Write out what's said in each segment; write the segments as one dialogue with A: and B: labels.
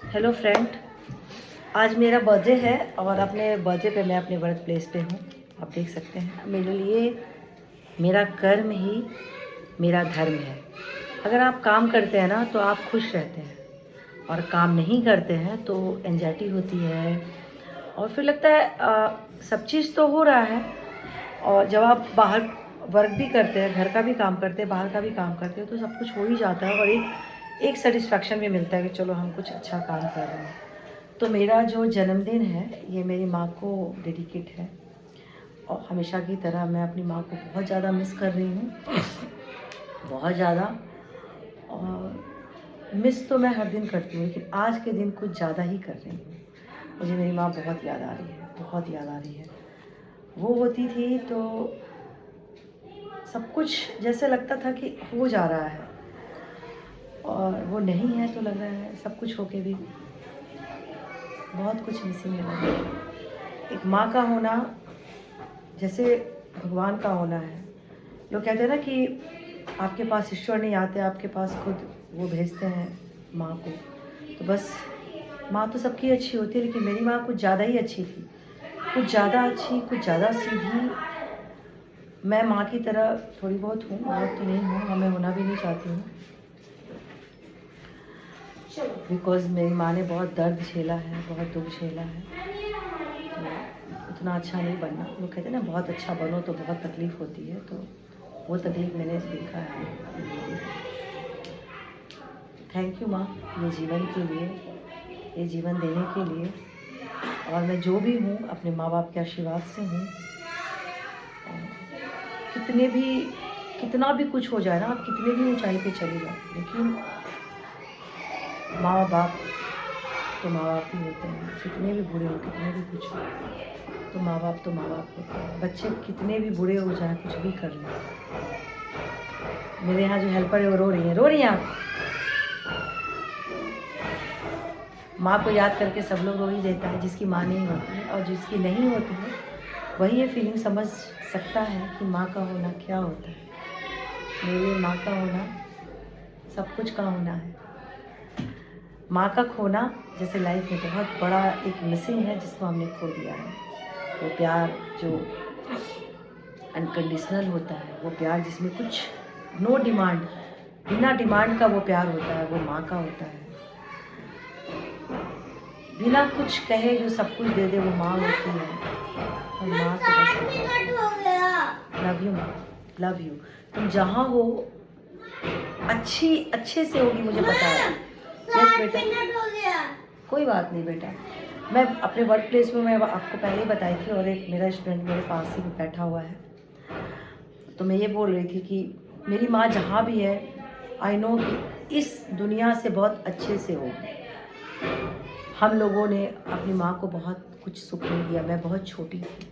A: Hello friend, आज मेरा birthday है और अपने बर्थडे पे मैं अपने वर्क प्लेस पे हूँ। आप देख सकते हैं, मेरे लिए मेरा कर्म ही मेरा धर्म है। अगर आप काम करते हैं ना तो आप खुश रहते हैं, और काम नहीं करते हैं तो एंजाइटी होती है और फिर लगता है सब चीज़ तो हो रहा है। और जब आप बाहर वर्क भी करते हैं, घर का भी काम करते हैं, बाहर का भी काम करते हैं, तो सब कुछ हो ही जाता है और एक सेटिस्फेक्शन भी मिलता है कि चलो हम कुछ अच्छा काम कर रहे हैं। तो मेरा जो जन्मदिन है ये मेरी माँ को डेडिकेट है, और हमेशा की तरह मैं अपनी माँ को बहुत ज़्यादा मिस कर रही हूँ, बहुत ज़्यादा। और मिस तो मैं हर दिन करती हूँ, लेकिन आज के दिन कुछ ज़्यादा ही कर रही हूँ। मुझे मेरी माँ बहुत याद आ रही है, बहुत याद आ रही है। वो होती थी तो सब कुछ जैसे लगता था कि हो जा रहा है, और वो नहीं है तो लग रहा है सब कुछ होके भी बहुत कुछ मिसिंग है लग रहा है। एक माँ का होना जैसे भगवान का होना है। लोग कहते हैं ना कि आपके पास ईश्वर नहीं आते, आपके पास खुद वो भेजते हैं माँ को। तो बस माँ तो सबकी अच्छी होती है, लेकिन मेरी माँ कुछ ज़्यादा ही अच्छी थी, कुछ ज़्यादा अच्छी, कुछ ज़्यादा सीधी। मैं माँ की तरह थोड़ी बहुत हूँ, बहुत तो नहीं हूँ, और मैं होना भी नहीं चाहती हूँ, बिकॉज़ मेरी माँ ने बहुत दर्द झेला है, बहुत दुख झेला है। तो उतना अच्छा नहीं बनना। लोग कहते हैं ना बहुत अच्छा बनो तो बहुत तकलीफ़ होती है, तो वो तकलीफ़ मैंने देखा है। थैंक यू माँ, ये जीवन के लिए, ये जीवन देने के लिए। और मैं जो भी हूँ अपने माँ बाप के आशीर्वाद से हूँ। कितने भी कितना भी कुछ हो जाए ना, आप कितने भी ऊंचाई पे चले जाओ, लेकिन माँ बाप तो माँ बाप ही होते हैं। कितने भी बुरे हो, कितने भी कुछ हो, तो माँ बाप तो माँ बाप होते हैं। बच्चे कितने भी बुरे हो जाए, कुछ भी कर लें। मेरे यहाँ जो हेल्पर है वो रो रही हैं आप। माँ को याद करके सब लोग रो ही देता है, जिसकी माँ नहीं होती है। और जिसकी नहीं होती है वही ये फीलिंग समझ सकता है कि माँ का होना क्या होता है। मेरे लिए माँ का होना सब कुछ का होना है। माँ का खोना जैसे लाइफ में बहुत बड़ा एक मिसिंग है, जिसको हमने खो दिया है। वो प्यार जो अनकंडीशनल होता है, वो प्यार जिसमें कुछ नो डिमांड, बिना डिमांड का वो प्यार होता है, वो माँ का होता है। बिना कुछ कहे जो सब कुछ दे दे, वो माँ होती है। और माँ को बस लव यू माँ, लव यू। तुम जहाँ हो अच्छे से होगी, मुझे पता है। यस बेटा, कोई बात नहीं बेटा। मैं अपने वर्क प्लेस में, मैं आपको पहले ही बताई थी, और एक मेरा स्टूडेंट मेरे पास ही बैठा हुआ है। तो मैं ये बोल रही थी कि मेरी माँ जहाँ भी है, आई नो कि इस दुनिया से बहुत अच्छे से होगी। हम लोगों ने अपनी माँ को बहुत कुछ सुख नहीं दिया। मैं बहुत छोटी थी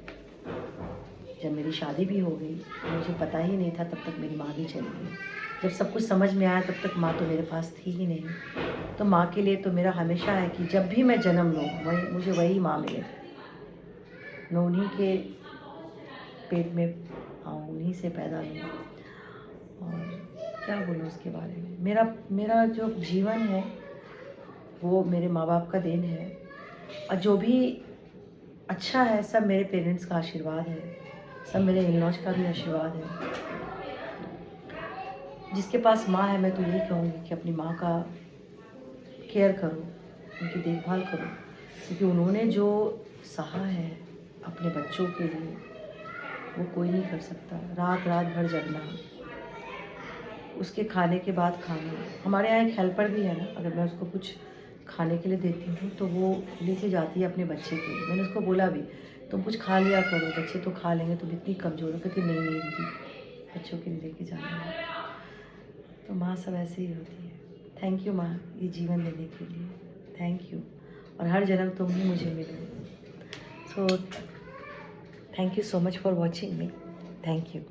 A: जब मेरी शादी भी हो गई, मुझे पता ही नहीं था, तब तक मेरी माँ भी चली गई। जब सब कुछ समझ में आया तब तक माँ तो मेरे पास थी ही नहीं। तो माँ के लिए तो मेरा हमेशा है कि जब भी मैं जन्म लूँ मुझे वही माँ मिले। मैं उन्हीं के पेट में आऊँ, उन्हीं से पैदा लूँ। और क्या बोलूँ उसके बारे में। मेरा जो जीवन है वो मेरे माँ बाप का देन है, और जो भी अच्छा है सब मेरे पेरेंट्स का आशीर्वाद है, सब मेरे इन-लॉज का भी आशीर्वाद है। जिसके पास माँ है, मैं तो यही कहूँगी कि अपनी माँ का केयर करो, उनकी देखभाल करो, क्योंकि उन्होंने जो सहा है अपने बच्चों के लिए वो कोई नहीं कर सकता। रात रात भर जगना, उसके खाने के बाद खाना। हमारे यहाँ एक हेल्पर भी है ना, अगर मैं उसको कुछ खाने के लिए देती हूँ तो वो लेके जाती है अपने बच्चे के लिए। मैंने उसको बोला भी, तुम कुछ खा लिया करो, बच्चे तो खा लेंगे, तुम इतनी कमज़ोर हो। कहती नहीं नहीं दीदी, बच्चों के लिए लेके जाना है। तो माँ सब ऐसे ही होती है। थैंक यू माँ, ये जीवन देने के लिए थैंक यू। और हर जन्म तुम ही मुझे मिले। So thank you so much for watching me. Thank you.